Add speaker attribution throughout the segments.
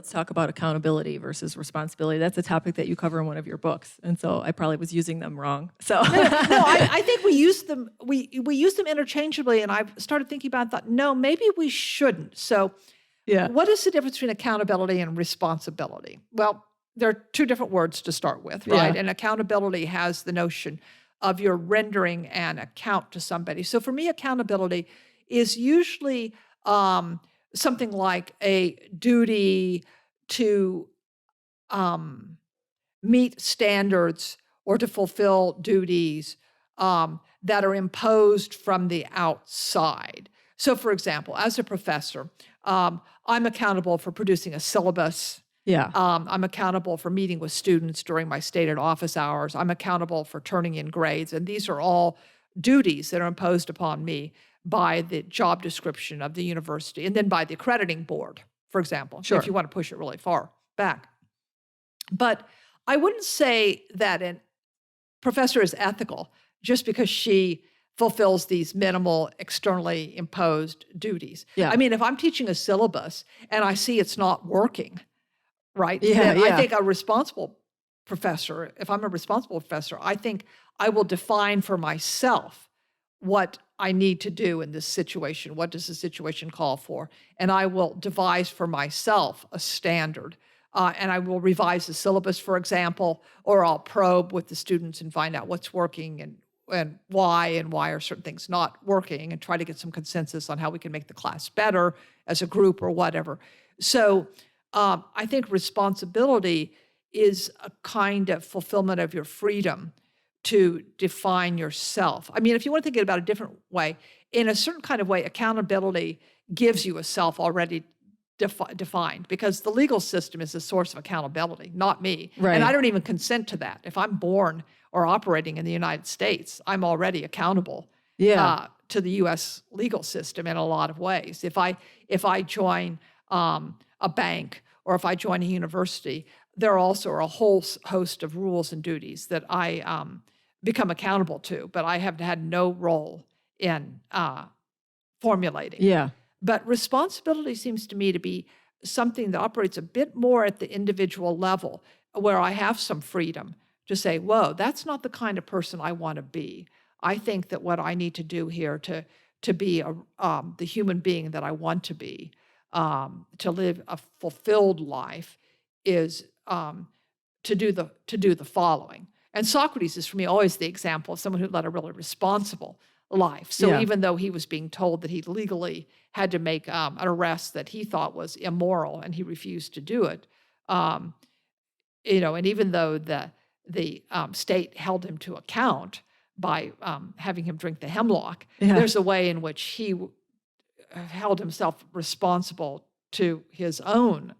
Speaker 1: let's talk about accountability versus responsibility. That's a topic that you cover in one of your books. And so I probably was using them wrong. So
Speaker 2: No, I think we use them. We use them interchangeably, and I've started thinking about that. No, maybe we shouldn't. So,
Speaker 1: yeah.
Speaker 2: what is the difference between accountability and responsibility? Well, there are two different words to start with, right?
Speaker 1: Yeah.
Speaker 2: And accountability has the notion of you're rendering an account to somebody. So for me, accountability is usually something like a duty to um, meet standards or to fulfill duties that are imposed from the outside. So, for example, as a professor, I'm accountable for producing a syllabus.
Speaker 1: Yeah.
Speaker 2: I'm accountable for meeting with students during my stated office hours. I'm accountable for turning in grades. And these are all duties that are imposed upon me by the job description of the university and then by the accrediting board, for example,
Speaker 1: Sure.
Speaker 2: if you want to push it really far back. But I wouldn't say that a professor is ethical just because she fulfills these minimal externally imposed duties.
Speaker 1: Yeah.
Speaker 2: I mean, if I'm teaching a syllabus and I see it's not working, right?
Speaker 1: Yeah,
Speaker 2: Then
Speaker 1: yeah.
Speaker 2: I think a responsible professor, if I'm a responsible professor, I think I will define for myself what I need to do in this situation. What does the situation call for? And I will devise for myself a standard. And I will revise the syllabus, for example, or I'll probe with the students and find out what's working and why are certain things not working and try to get some consensus on how we can make the class better as a group or whatever. So I think responsibility is a kind of fulfillment of your freedom to define yourself. I mean, if you want to think about it a different way, in a certain kind of way, accountability gives you a self already defined because the legal system is the source of accountability, not me.
Speaker 1: Right.
Speaker 2: And I don't even consent to that. If I'm born or operating in the United States, I'm already accountable to the U.S. legal system in a lot of ways. If I join a bank or if I join a university, there also are a whole host of rules and duties that I become accountable to, but I have had no role in formulating.
Speaker 1: Yeah.
Speaker 2: But responsibility seems to me to be something that operates a bit more at the individual level, where I have some freedom to say, whoa, that's not the kind of person I want to be. I think that what I need to do here to be the human being that I want to be, to live a fulfilled life, is to do the following. And Socrates is, for me, always the example of someone who led a really responsible life. So
Speaker 1: Yeah.
Speaker 2: even though he was being told that he legally had to make an arrest that he thought was immoral, and he refused to do it, and even though the state held him to account by having him drink the hemlock, there's a way in which he held himself responsible to his own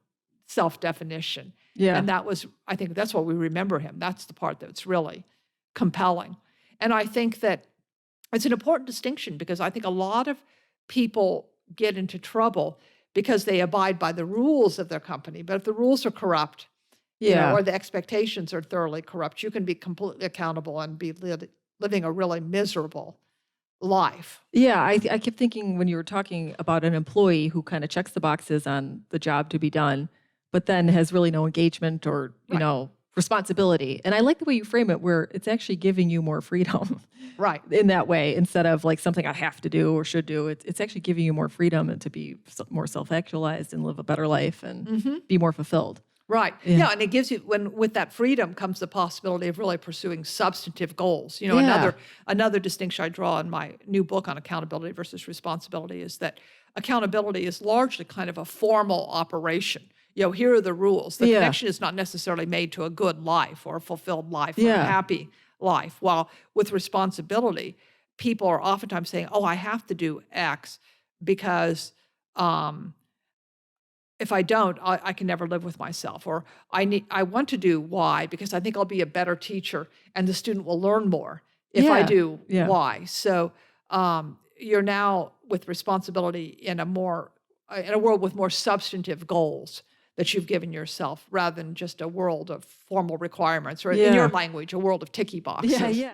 Speaker 2: self-definition.
Speaker 1: Yeah.
Speaker 2: And I think that's what we remember him. That's the part that's really compelling. And I think that it's an important distinction because I think a lot of people get into trouble because they abide by the rules of their company. But if the rules are corrupt, or the expectations are thoroughly corrupt, you can be completely accountable and be living a really miserable life.
Speaker 1: Yeah, I kept thinking when you were talking about an employee who kind of checks the boxes on the job to be done, but then has really no engagement or, responsibility. And I like the way you frame it, where it's actually giving you more freedom.
Speaker 2: Right.
Speaker 1: In that way, instead of like something I have to do or should do, it's actually giving you more freedom and to be more self-actualized and live a better life and be more fulfilled.
Speaker 2: Right. Yeah, and it gives you, with that freedom comes the possibility of really pursuing substantive goals. Another distinction I draw in my new book on accountability versus responsibility is that accountability is largely kind of a formal operation. Here are the rules. The connection is not necessarily made to a good life or a fulfilled life or a happy life. While with responsibility, people are oftentimes saying, oh, I have to do X because if I don't, I can never live with myself. Or I want to do Y because I think I'll be a better teacher and the student will learn more if I do Y. So you're now with responsibility in a world with more substantive goals that you've given yourself rather than just a world of formal requirements, or in your language, a world of ticky boxes.
Speaker 1: Yeah.